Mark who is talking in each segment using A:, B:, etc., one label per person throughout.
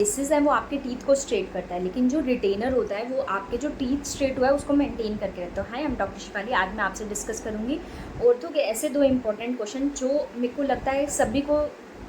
A: Braces है वो आपके टीथ को स्ट्रेट करता है, लेकिन जो रिटेनर होता है वो आपके जो टीथ स्ट्रेट हुआ है उसको मेंटेन करके रखता है। हाय, आई एम डॉक्टर शिफाली। आज मैं आपसे डिस्कस करूँगी ऑर्थो के ऐसे 2 इंपॉर्टेंट क्वेश्चन जो मेरे को लगता है सभी को,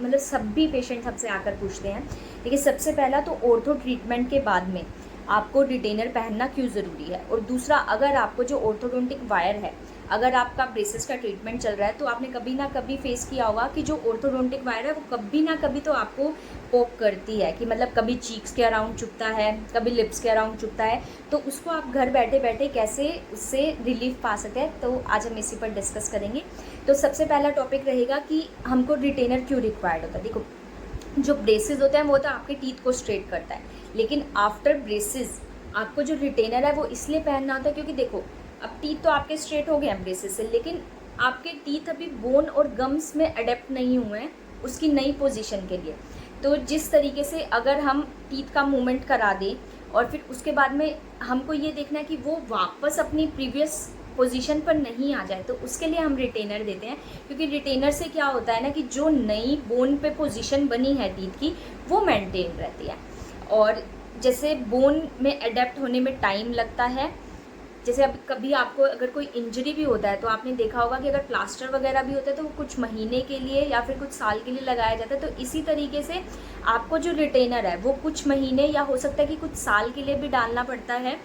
A: मतलब सभी पेशेंट हमसे आकर पूछते हैं। देखिए, सबसे पहला तो ऑर्थो ट्रीटमेंट के बाद में आपको रिटेनर पहनना क्यों ज़रूरी है, और दूसरा, अगर आपको जो ऑर्थोडोंटिक वायर है, अगर आपका ब्रेसेस का ट्रीटमेंट चल रहा है तो आपने कभी ना कभी फेस किया होगा कि जो ऑर्थोडोंटिक वायर है वो कभी ना कभी तो आपको पोक करती है, कि मतलब कभी चीक्स के अराउंड चुभता है, कभी लिप्स के अराउंड चुभता है। तो उसको आप घर बैठे बैठे कैसे उससे रिलीफ पा सकते हैं, तो आज हम इसी पर डिस्कस करेंगे। तो सबसे पहला टॉपिक रहेगा कि हमको रिटेनर क्यों रिक्वायर्ड होता है। देखो, जो ब्रेसेस होते हैं वो तो आपके टीथ को स्ट्रेट करता है, लेकिन आफ्टर ब्रेसेस आपको जो रिटेनर है वो इसलिए पहनना होता है क्योंकि देखो, अब टीथ तो आपके स्ट्रेट हो गए हैं ब्रेसेस से, लेकिन आपके टीथ अभी बोन और गम्स में अडेप्ट नहीं हुए हैं उसकी नई पोजीशन के लिए। तो जिस तरीके से अगर हम टीथ का मूवमेंट करा दें और फिर उसके बाद में हमको ये देखना है कि वो वापस अपनी प्रीवियस पोजीशन पर नहीं आ जाए, तो उसके लिए हम रिटेनर देते हैं। क्योंकि रिटेनर से क्या होता है ना कि जो नई बोन पे पोजीशन बनी है टीथ की वो मेंटेन रहती है। और जैसे बोन में अडेप्ट होने में टाइम लगता है, जैसे अब कभी आपको अगर कोई इंजरी भी होता है तो आपने देखा होगा कि अगर प्लास्टर वगैरह भी होता है तो वो कुछ महीने के लिए या फिर कुछ साल के लिए लगाया जाता है। तो इसी तरीके से आपको जो रिटेनर है वो कुछ महीने या हो सकता है कि कुछ साल के लिए भी डालना पड़ता है,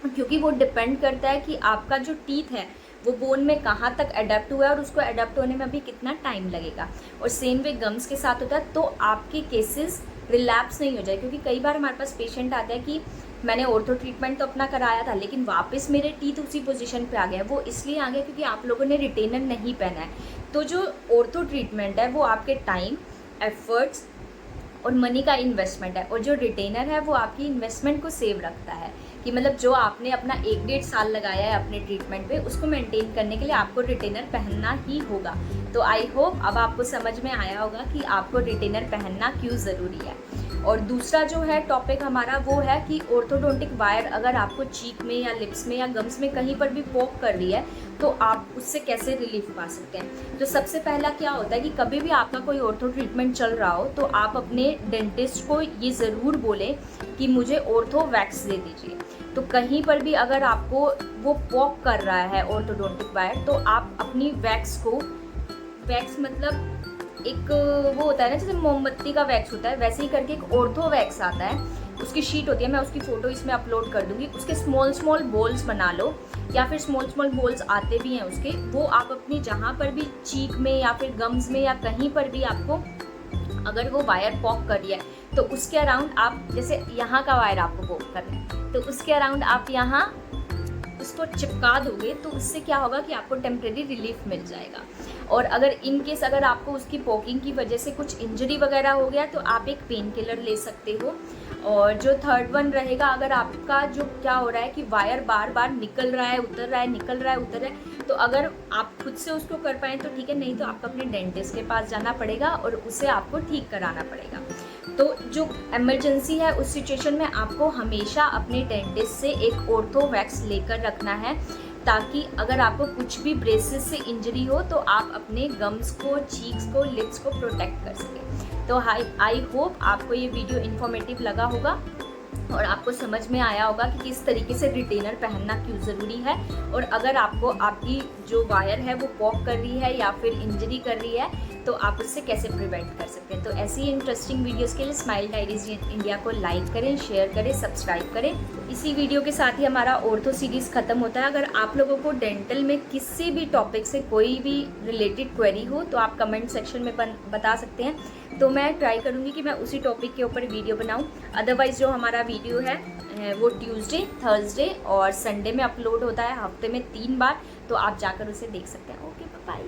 A: क्योंकि वो डिपेंड करता है कि आपका जो टीथ है वो बोन में कहाँ तक अडेप्ट हुआ है और उसको अडेप्ट होने में अभी कितना टाइम लगेगा। और सेम वे गम्स के साथ होता है, तो आपके केसेस रिलैप्स नहीं हो जाए। क्योंकि कई बार हमारे पास पेशेंट आते हैं कि मैंने ऑर्थो ट्रीटमेंट तो अपना कराया था लेकिन वापस मेरे टीथ उसी पोजीशन पे आ गए। वो इसलिए आ गया क्योंकि आप लोगों ने रिटेनर नहीं पहना है। तो जो ऑर्थो ट्रीटमेंट है वो आपके टाइम, एफर्ट्स और मनी का इन्वेस्टमेंट है, और जो रिटेनर है वो आपकी इन्वेस्टमेंट को सेव रखता है, कि मतलब जो आपने अपना 1-1.5 साल लगाया है अपने ट्रीटमेंट पे उसको मेंटेन करने के लिए आपको रिटेनर पहनना ही होगा। तो आई होप अब आपको समझ में आया होगा कि आपको रिटेनर पहनना क्यों ज़रूरी है। और दूसरा जो है टॉपिक हमारा वो है कि ऑर्थोडोंटिक वायर अगर आपको चीक में या लिप्स में या गम्स में कहीं पर भी पोक कर रही है तो आप उससे कैसे रिलीफ पा सकते हैं। तो सबसे पहला क्या होता है कि कभी भी आपका कोई ऑर्थो ट्रीटमेंट चल रहा हो तो आप अपने डेंटिस्ट को ये ज़रूर बोलें कि मुझे ऑर्थो वैक्स दे दीजिए। तो कहीं पर भी अगर आपको वो पोक कर रहा है ऑर्थोडोंटिक वायर तो आप अपनी वैक्स को, वैक्स मतलब एक वो होता है ना जैसे मोमबत्ती का वैक्स होता है, वैसे ही करके एक ऑर्थो वैक्स आता है, उसकी शीट होती है, मैं उसकी फ़ोटो इसमें अपलोड कर दूंगी। उसके स्मॉल स्मॉल बॉल्स बना लो, या फिर स्मॉल स्मॉल बॉल्स आते भी हैं उसके, वो आप अपनी जहाँ पर भी चीक में या फिर गम्स में या कहीं पर भी आपको अगर वो वायर पॉक कर रही है तो उसके अराउंड आप, जैसे यहाँ का वायर आपको पॉक कर रहे हैं तो उसके अराउंड आप यहाँ उसको चिपका दोगे तो उससे क्या होगा कि आपको टेम्प्रेरी रिलीफ मिल जाएगा। और अगर इन केस अगर आपको उसकी पोकिंग की वजह से कुछ इंजरी वगैरह हो गया तो आप एक पेन किलर ले सकते हो। और जो थर्ड वन रहेगा, अगर आपका जो क्या हो रहा है कि वायर बार बार निकल रहा है उतर रहा है, निकल रहा है उतर रहा है, तो अगर आप खुद से उसको कर पाएँ तो ठीक है, नहीं तो आपको अपने डेंटिस्ट के पास जाना पड़ेगा और उसे आपको ठीक कराना पड़ेगा। तो जो इमरजेंसी है उस सिचुएशन में आपको हमेशा अपने डेंटिस्ट से एक ऑर्थो वैक्स लेकर रखना है, ताकि अगर आपको कुछ भी ब्रेसेस से इंजरी हो तो आप अपने गम्स को, चीक्स को, लिप्स को प्रोटेक्ट कर सकें। तो आई होप आपको ये वीडियो इन्फॉर्मेटिव लगा होगा और आपको समझ में आया होगा कि किस तरीके से रिटेनर पहनना क्यों ज़रूरी है, और अगर आपको आपकी जो वायर है वो पॉक कर रही है या फिर इंजरी कर रही है तो आप उससे कैसे प्रिवेंट कर सकते हैं। तो ऐसी इंटरेस्टिंग वीडियोस के लिए स्माइल डायरीज इंडिया को लाइक करें, शेयर करें, सब्सक्राइब करें। इसी वीडियो के साथ ही हमारा ऑर्थो सीरीज़ ख़त्म होता है। अगर आप लोगों को डेंटल में किसी भी टॉपिक से कोई भी रिलेटेड क्वेरी हो तो आप कमेंट सेक्शन में बता सकते हैं, तो मैं ट्राई करूँगी कि मैं उसी टॉपिक के ऊपर वीडियो बनाऊँ। अदरवाइज़ जो हमारा वीडियो है वो ट्यूसडे, थर्सडे और संडे में अपलोड होता है, हफ्ते में 3 बार, तो आप जाकर उसे देख सकते हैं। Okay, bye.